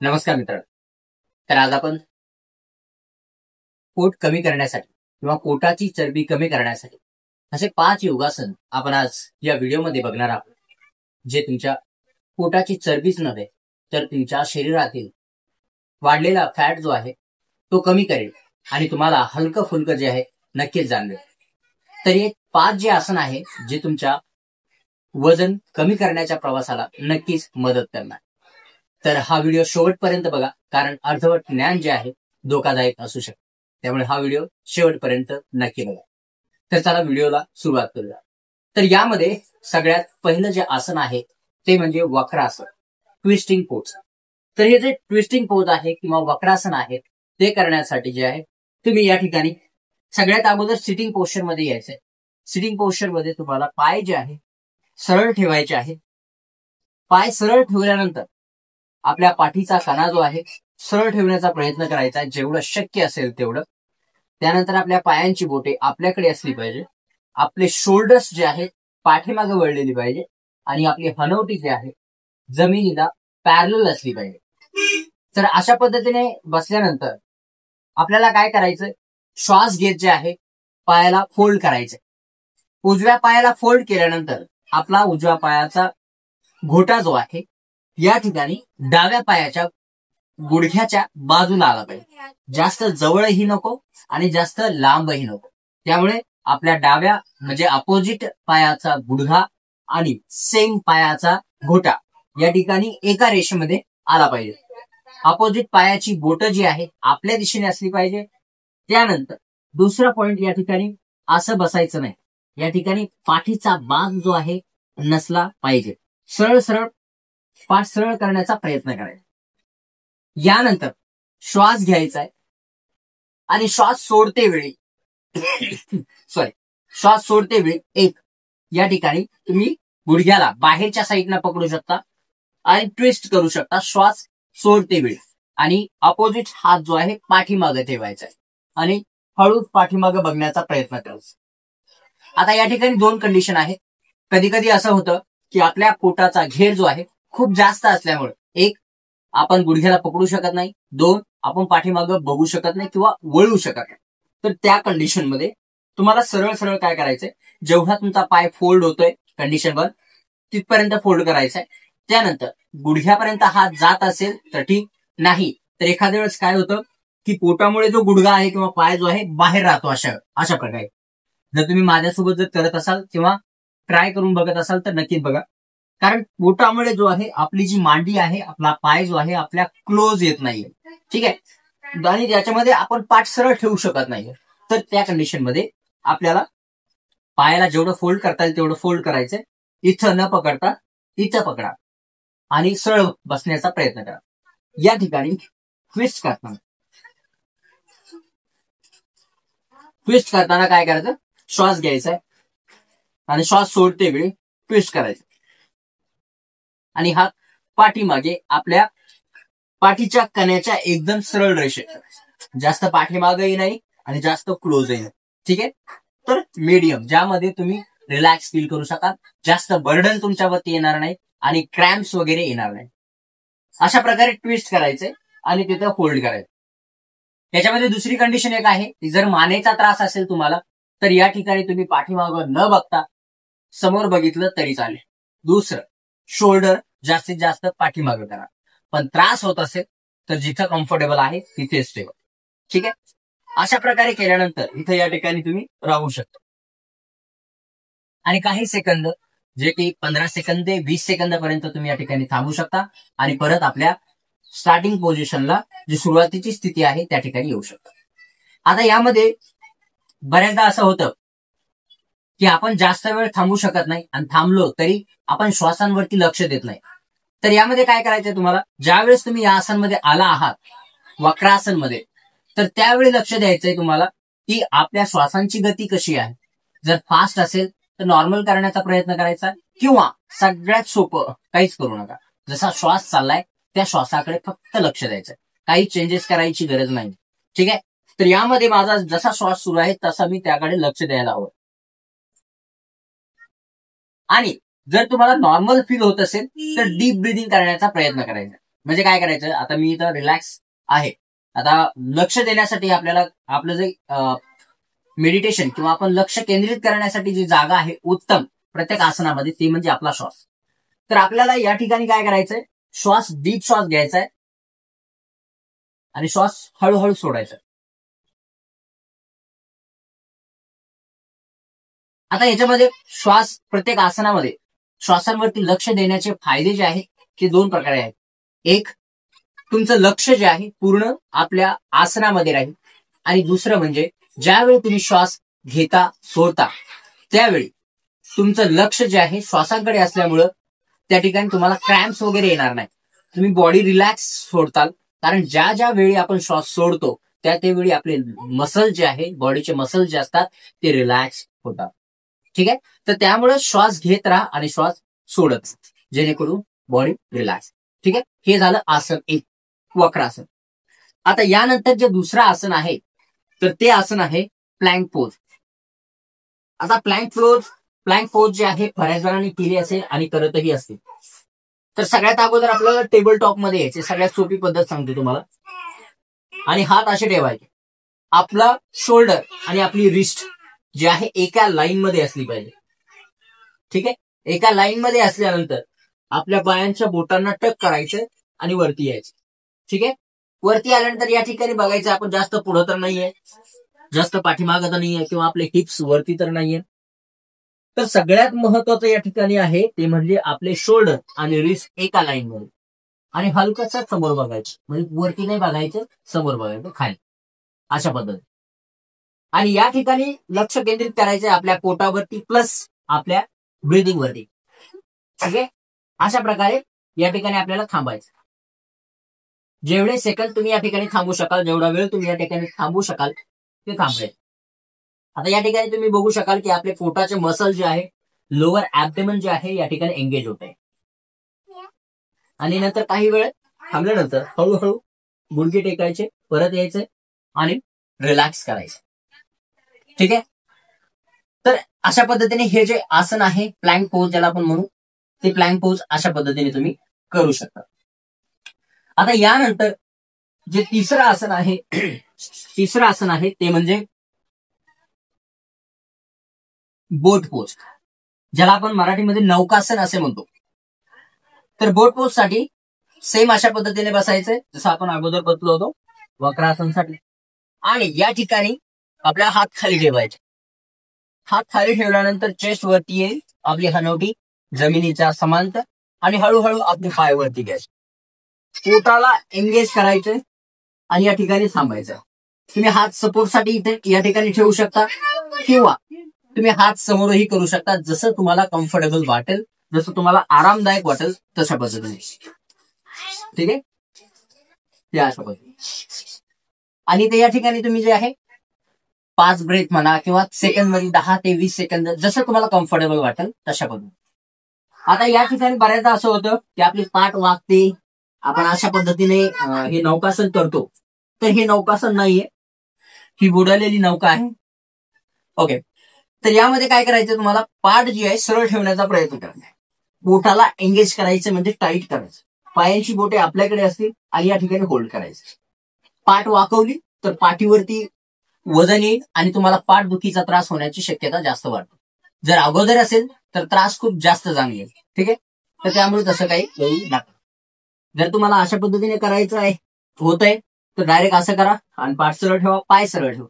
नमस्कार मित्रांनो. तर आज आपण पोट कमी करण्यासाठी किंवा पोटाची चरबी कमी करण्यासाठी असे 5 योगासन आपण आज या व्हिडिओमध्ये बघणार आहोत, जे तुमच्या पोटाची चरबीच नव्हे तर तुमच्या शरीरातील वाढलेला फॅट जो आहे तो कमी करेल आणि तुम्हाला हलकं फुलकं जे आहे नक्कीच जाणवेल. तर हे 5 जे आसन आहे जे तुमच्या वजन कमी करण्याच्या प्रवासाला नक्कीच मदत करणार. तर हा व्हिडिओ शेवटपर्यंत बघा, कारण अर्धवट ज्ञान जे आहे धोकादायक असू शकते. त्यामुळे हा व्हिडिओ शेवटपर्यंत नक्की बघा. तर चला व्हिडिओला सुरुवात करूया. तर यामध्ये सगळ्यात पहिलं जे आसन आहे ते म्हणजे वक्रासन, ट्विस्टिंग पोज. तर हे जे ट्विस्टिंग पोज आहे किंवा वक्रासन आहे ते करण्यासाठी जे आहे तुम्ही या ठिकाणी सगळ्यात अगोदर सिटिंग पोस्चर मध्ये यायचंय. सिटिंग पोस्चर मध्ये तुम्हाला पाय जे आहे सरळ ठेवायचे आहे. पाय सरळ ठेवल्यानंतर आपल्या पाठीचा कणा जो आहे सरळ ठेवण्याचा प्रयत्न करायचा जेवढं शक्य असेल तेवढं. त्यानंतर आपल्या पायांची बोटे आपल्याकडे असली पाहिजे. आपले शोल्डर्स जे आहेत पाठीमागे वळलेली पाहिजे आणि आपली हनवटी जे आहे जमिनीला पॅरलल असली पाहिजे. तर अशा पद्धतीने बसल्यानंतर आपल्याला काय करायचं, श्वास घेत जे आहे पायाला फोल्ड करायचं. उजव्या पायाला फोल्ड केल्यानंतर आपला उजव्या पायाचा घोटा जो आहे या ठिकाणी डाव्या पायाच्या गुडघ्याच्या बाजूला आला पाहिजे. जास्त जवळही नको आणि जास्त लांबही नको. त्यामुळे आपल्या डाव्या म्हणजे अपोजिट पायाचा गुडघा आणि सेम पायाचा घोटा या ठिकाणी एका रेषेमध्ये आला पाहिजे. अपोजिट पायाची बोट जी आहे आपल्या दिशेने असली पाहिजे. त्यानंतर दुसरा पॉइंट, या ठिकाणी असं बसायचं नाही. या ठिकाणी पाठीचा बाग जो आहे नसला पाहिजे. सरळ सरळ पाठ सरळ करण्याचा प्रयत्न करायचा. यानंतर श्वास घ्यायचा आहे आणि श्वास सोडते वेळी श्वास सोडते वेळी एक या ठिकाणी तुम्ही गुडघ्याला बाहेरच्या साईडला पकडू शकता आणि ट्विस्ट करू शकता श्वास सोडते वेळी. आणि अपोजिट हात जो आहे पाठीमागे ठेवायचा आहे आणि हळूच पाठीमागे बघण्याचा प्रयत्न करायचा. आता या ठिकाणी 2 कंडिशन आहे. कधी कधी असं होतं की आपल्या पोटाचा घेर जो आहे खूप जास्त असल्यामुळे, 1 आपण गुडघ्याला पकडू शकत नाही, 2 आपण पाठीमागं बघू शकत नाही किंवा वळू शकत नाही. तर त्या कंडिशन मध्ये तुम्हाला सरळ सरळ काय करायचंय, जेवढा तुमचा पाय फोल्ड होतोय कंडिशन 1 तिथपर्यंत फोल्ड करायचंय. त्यानंतर गुडघ्यापर्यंत हात जात असेल तर ठीक, नाही तर एखाद्या वेळेस काय होतं की पोटामुळे जो गुडघा आहे किंवा पाय जो आहे बाहेर राहतो. अशा प्रकारे जर तुम्ही माझ्यासोबत जर करत असाल किंवा ट्राय करून बघत असाल तर नक्कीच बघा. कारण पोटामुळे जो आहे आपली जी मांडी आहे, आपला पाय जो आहे आपल्या क्लोज येत नाहीये. ठीक आहे, आणि त्याच्यामध्ये आपण पाठ सरळ ठेवू शकत नाहीये. तर त्या कंडिशन मध्ये आपल्याला पायाला जेवढं फोल्ड करता येईल तेवढं फोल्ड करायचंय. इथं न पकडता इथं पकडा आणि सरळ बसण्याचा प्रयत्न करा. या ठिकाणी ट्विस्ट करताना काय करायचं, श्वास घ्यायचा आणि श्वास सोडते वेळी ट्विस्ट करायचं आणि हात पाठीमागे आपल्या पाठीच्या कण्याच्या एकदम सरळ रेषेत, जास्त पाठीमागेही नाही आणि जास्त क्लोजही नाही. ठीक आहे, तर मीडियम ज्यामध्ये तुम्ही रिलॅक्स फील करू शकाल, जास्त बर्डन तुमच्यावरती येणार नाही आणि क्रॅम्प्स वगैरे येणार नाही. अशा प्रकारे ट्विस्ट करायचे आणि तिथं फोल्ड करायचं. त्याच्यामध्ये दुसरी कंडिशन एक आहे, जर मानेचा त्रास असेल तुम्हाला तर या ठिकाणी तुम्ही पाठीमागं न बघता समोर बघितलं तरी चालेल. दुसरं, शोल्डर जास्तीत जास्त पाठीमागं करा. पण त्रास होत असेल तर जिथं कम्फर्टेबल आहे तिथेच ठेवा. ठीक आहे, अशा प्रकारे केल्यानंतर इथं या ठिकाणी तुम्ही राहू शकता आणि काही सेकंद, जे की 15 सेकंद ते 20 सेकंदापर्यंत तुम्ही या ठिकाणी थांबू शकता आणि परत आपल्या स्टार्टिंग पोझिशनला जी सुरुवातीची स्थिती आहे त्या ठिकाणी येऊ शकता. आता यामध्ये बऱ्याचदा असं होतं की आपण जास्त वेळ थांबू शकत नाही आणि थांबलो तरी आपण श्वासांवरती लक्ष देत नाही. तर यामध्ये काय करायचंय तुम्हाला, ज्यावेळेस तुम्ही या आसनमध्ये आला आहात वक्रासन मध्ये, तर त्यावेळी लक्ष द्यायचंय तुम्हाला की आपल्या श्वासांची गती कशी आहे. जर फास्ट असेल तर नॉर्मल करण्याचा प्रयत्न करायचा किंवा सगळ्यात सोपं काहीच करू नका. जसा श्वास चाललाय त्या श्वासाकडे फक्त लक्ष द्यायचं, काही चेंजेस करायची गरज नाही. ठीक आहे, तर यामध्ये माझा जसा श्वास सुरू आहे तसा मी त्याकडे लक्ष द्यायला हवं. आणि जर तुम्हाला नॉर्मल फील होत असेल तर डीप ब्रीदिंग करण्याचा प्रयत्न करायचा. म्हणजे काय करायचं, आता मी इथं रिलॅक्स आहे, आता लक्ष देण्यासाठी आपल्याला आपलं जे मेडिटेशन किंवा आपण लक्ष केंद्रित करण्यासाठी जी जागा आहे उत्तम प्रत्येक आसनामध्ये, ती म्हणजे आपला श्वास. तर आपल्याला या ठिकाणी काय करायचंय, श्वास डीप श्वास घ्यायचा आहे आणि श्वास हळूहळू सोडायचा. आता याच्यामध्ये श्वास प्रत्येक आसनामध्ये श्वासांवरती लक्ष देण्याचे फायदे जे आहेत ते दोन प्रकारे आहेत. एक, तुमचं लक्ष जे आहे पूर्ण आपल्या आसनामध्ये राहील, आणि दुसरं म्हणजे ज्यावेळी तुम्ही श्वास घेता सोडता त्यावेळी तुमचं लक्ष जे आहे श्वासांकडे असल्यामुळं त्या ठिकाणी तुम्हाला क्रॅम्प्स वगैरे येणार नाही, तुम्ही बॉडी रिलॅक्स सोडताल. कारण ज्या ज्या वेळी आपण श्वास सोडतो त्या वेळी आपले मसल जे आहे, बॉडीचे मसल जे असतात ते रिलॅक्स होतात. ठीक आहे, तर त्यामुळे श्वास घेत राहा आणि श्वास सोडत, जेणेकरून बॉडी रिलॅक्स. ठीक आहे, हे झालं आसन एक, वक्रासन. आता यानंतर जे दुसरं आसन आहे तर ते आसन आहे प्लँक पोज. आता प्लँक पोज जे आहे बऱ्याच जणांनी केली असेल आणि करतही असतील. तर सगळ्यात अगोदर आपल्याला टेबल टॉप मध्ये यायचे, सगळ्यात सोपी पद्धत सांगतो तुम्हाला. आणि हात असे ठेवायचे, आपला शोल्डर आणि आपली रिस्ट जी आहे एका लाईन मध्ये असली पाहिजे. ठीक आहे, एका लाईन मध्ये असल्यानंतर आपल्या पायांच्या बोटांना टक करायचं आणि वरती यायचं. ठीक आहे, वरती आल्यानंतर या ठिकाणी बघायचं आपण जास्त पुढं तर नाहीये, जास्त पाठीमागं तर नाहीये, किंवा आपले हिप्स वरती तर नाहीये. तर सगळ्यात महत्वाचं या ठिकाणी आहे ते म्हणजे आपले शोल्डर आणि रिस्ट एका लाईन मध्ये, आणि हलकंसं समोर बघायचं, म्हणजे वरती नाही बघायचं, समोर बघायचं खाली, अशा पद्धतीने. आणि या ठिकाणी लक्ष केंद्रित करायचं आपल्या पोटावरती प्लस आपल्या ब्रीदिंग वरती. ठीक आहे, अशा प्रकारे या ठिकाणी आपल्याला थांबायचं. जेवढे सेकंद तुम्ही या ठिकाणी थांबू शकाल, जेवढा वेळ तुम्ही या ठिकाणी थांबू शकाल ते थांबायचं. आता या ठिकाणी तुम्ही बघू शकाल की आपले पोटाचे मसल जे आहे, लोअर ऍब्डोमेन जे आहे या ठिकाणी एंगेज होत आहे. आणि नंतर काही वेळ थांबल्यानंतर हळूहळू गुडघे टेकायचे, परत यायचे आणि रिलॅक्स करायचे. ठीक आहे, तर अशा पद्धतीने हे जे आसन आहे प्लँक पोज ज्याला आपण म्हणू, ते प्लँक पोज अशा पद्धतीने तुम्ही करू शकता. आता यानंतर जे तिसरं आसन आहे ते म्हणजे बोट पोज, ज्याला आपण मराठीमध्ये नौकासन असे म्हणतो. तर बोट पोज साठी सेम अशा पद्धतीने बसायचंय जसं आपण अगोदर बसलो होतो वक्रासनसाठी. आणि या ठिकाणी आपल्या हात खाली ठेवायचे. हात खाली ठेवल्यानंतर चेस्ट वरती येईल, आपली हनवटी जमिनीच्या समांतर, आणि हळूहळू आपले पाय वरती घ्यायचे, पोटाला एंगेज करायचे आणि या ठिकाणी थांबायचं. तुम्ही हात सपोर्टसाठी इथे या ठिकाणी ठेवू शकता, किंवा तुम्ही हात समोरही करू शकता, जसं तुम्हाला कम्फर्टेबल वाटेल, जसं तुम्हाला आरामदायक वाटेल तशा पद्धतीने. ठीक आहे, या अशा पद्धतीने. आणि ते या ठिकाणी तुम्ही जे आहे 5 ब्रेथ म्हणा, किंवा सेकंड मध्ये 10 ते 20 सेकंद, जसं तुम्हाला कम्फर्टेबल वाटेल तशा पद्धतीने. आता या ठिकाणी बऱ्याचदा असं होतं की आपली पाठ वागते, आपण अशा पद्धतीने हे नौकासन करतो. तर हे नौकासन नाहीये, ही बुडालेली नौका आहे. ओके, तर यामध्ये काय करायचं, तुम्हाला पाठ जी आहे सरळ ठेवण्याचा प्रयत्न करायचा, बोटाला एंगेज करायचं म्हणजे टाईट करायचं, पायांची बोटे आपल्याकडे असतील आणि या ठिकाणी होल्ड करायचं. पाठ वाकवली तर पाठीवरती वजन येईल आणि तुम्हाला पाठदुखीचा त्रास होण्याची शक्यता जास्त वाटते. जर अगोदर असेल तर त्रास खूप जास्त जाणवेल. ठीक आहे, तर त्यामुळे तसं काही करू नका. जर तुम्हाला अशा पद्धतीने करायचं आहे, होत आहे, तर डायरेक्ट असं करा आणि पाठ सरळ ठेवा, पाय सरळ ठेवा.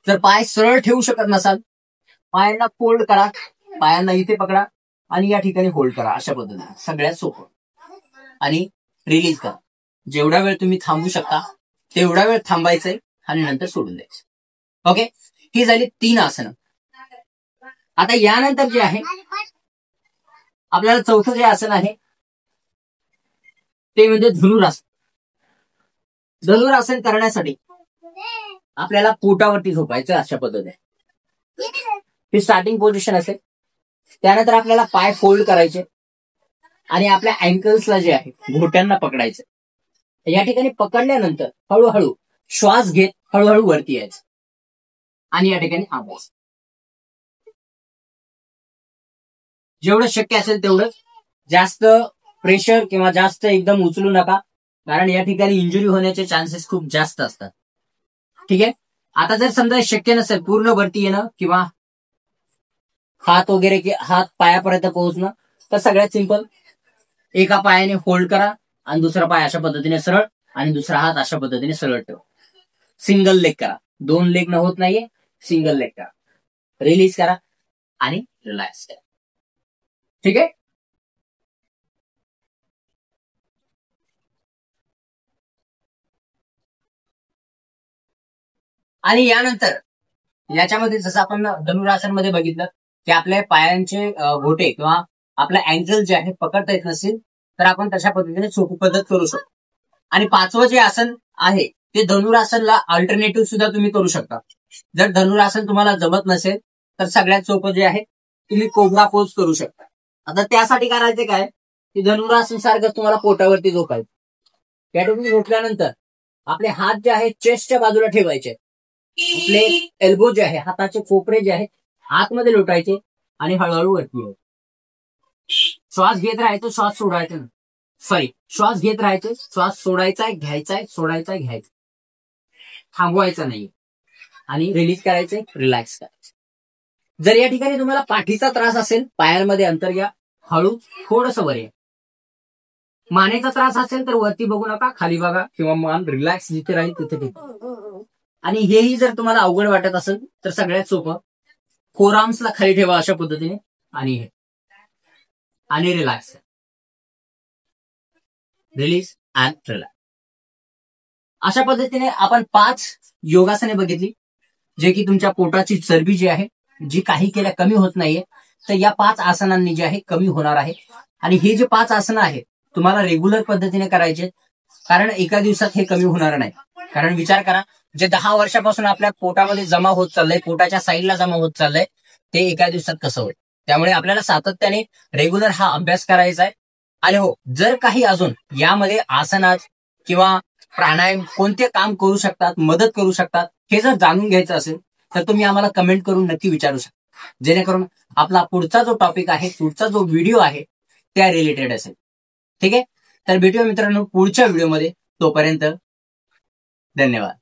जर पाय सरळ ठेवू शकत नसाल, पायांना फोल्ड करा, पायांना इथे पकडा आणि या ठिकाणी होल्ड करा, अशा पद्धतीने सगळ्यात सोपं. आणि रिलीज करा. जेवढा वेळ तुम्ही थांबू शकता तेवढा वेळ थांबायचंय आणि नंतर सोडून द्यायचं. ओके, ही झाली 3 आसनं. आता यानंतर जे आहे आपल्याला चौथं जे आसन आहे ते म्हणजे धनुरासन. धनुरासन करण्यासाठी आपल्याला पोटावरती झोपायचं अशा पद्धतीने. ही स्टार्टिंग पोझिशन असेल. त्यानंतर आपल्याला पाय फोल्ड करायचे आणि आपल्या अँकल्सला जे आहे घोट्यांना पकडायचं. या ठिकाणी पकडल्यानंतर हळूहळू श्वास घेत हळूहळू वरती यायचं आणि या ठिकाणी थांबायचं. जेवढं शक्य असेल तेवढं. जास्त प्रेशर किंवा जास्त एकदम उचलू नका, कारण या ठिकाणी इंजुरी होण्याचे चान्सेस खूप जास्त असतात. ठीक आहे. आता जर समजा शक्य नसेल पूर्ण वरती येणं किंवा हात वगैरे हात पायापर्यंत पोहोचणं, तर सगळ्यात सिंपल एका पायाने होल्ड करा आणि दुसरा पाय अशा पद्धतीने सरळ आणि दुसरा हात अशा पद्धतीने सरळ ठेवा. सिंगल लेग करा. 2 लेग न होत नाहीये, सिंगल लेग करा. रिलीज करा आणि रिलॅक्स करा. ठीक आहे. आणि यानंतर याच्यामध्ये जसं आपण धनुरासन मध्ये बघितलं की आपल्या पायांचे घोटे किंवा आपला अँकल जे आहे पकडता येत नसेल तर आपण तशा पद्धतीने सोपी पद्धत करू शकतो. आणि 5वं जे आसन आहे ते धनुरासनला अल्टरनेटिव्ह सुद्धा तुम्ही करू शकता. जर धनुरासन तुम्हाला जमत नसेल तर सगळ्यात सोपं जे आहे तुम्ही कोब्रा पोज करू शकता. आता त्यासाठी करायचे काय की धनुरासन सारखं तुम्हाला पोटावरती झोपायचं. त्या ठिकाणी झोपल्यानंतर आपले हात जे आहेत चेस्टच्या बाजूला ठेवायचे. आपले एल्बो जे आहे हाताचे कोपरे जे आहेत आतमध्ये लोटायचे आणि हळूहळू वरती यायचे. श्वास घेत राहायचं, श्वास सोडायचा नाही. श्वास घेत राहायचे, श्वास सोडायचा आहे, घ्यायचा आहे, सोडायचा आहे, घ्यायचा, थांबवायचा नाही आणि रिलीज करायचंय, रिलॅक्स करायचं. जर या ठिकाणी तुम्हाला पाठीचा त्रास असेल पायांमध्ये अंतर घ्या, हळू थोडंसं वर या. मानेचा त्रास असेल तर वरती बघू नका, खाली बघा किंवा मान रिलॅक्स जिथे राहील तिथे ठेवा. आणि हेही जर तुम्हाला अवघड वाटत असेल तर सगळ्यात सोपं फोरआर्म्सला खाली ठेवा अशा पद्धतीने आणि हे आणि रिलॅक्स, रिलीज अँड रिलॅक्स. अशा पद्धतीने आपण 5 योगासने बघितली जे की तुमच्या पोटाची चरबी जी आहे जी काही केल्या कमी होत नाहीये तर या 5 आसनांनी जे आहे कमी होणार आहे. आणि हे जे 5 आसनं आहेत तुम्हाला रेग्युलर पद्धतीने करायचे, कारण एका दिवसात हे कमी होणार नाही. कारण विचार करा जे 10 वर्षापासून आपल्या पोटामध्ये जमा होत चाललंय, पोटाच्या साईडला जमा होत चाललंय, ते एका दिवसात कसं होईल. त्यामुळे आपल्याला सातत्याने रेग्युलर हा अभ्यास करायचा आहे. आणि हो, जर काही अजून यामध्ये आसनात किंवा प्राणायाम कोणते काम करू शकतात, मदत करू शकतात, हे जर जाणून घ्यायचं असेल तर तुम्ही आम्हाला कमेंट करून नक्की विचारू शकता, जेणेकरून आपला पुढचा जो टॉपिक आहे, पुढचा जो व्हिडिओ आहे त्या रिलेटेड असेल. ठीक आहे. तर भेटूया मित्रांनो पुढच्या व्हिडिओमध्ये. तोपर्यंत धन्यवाद.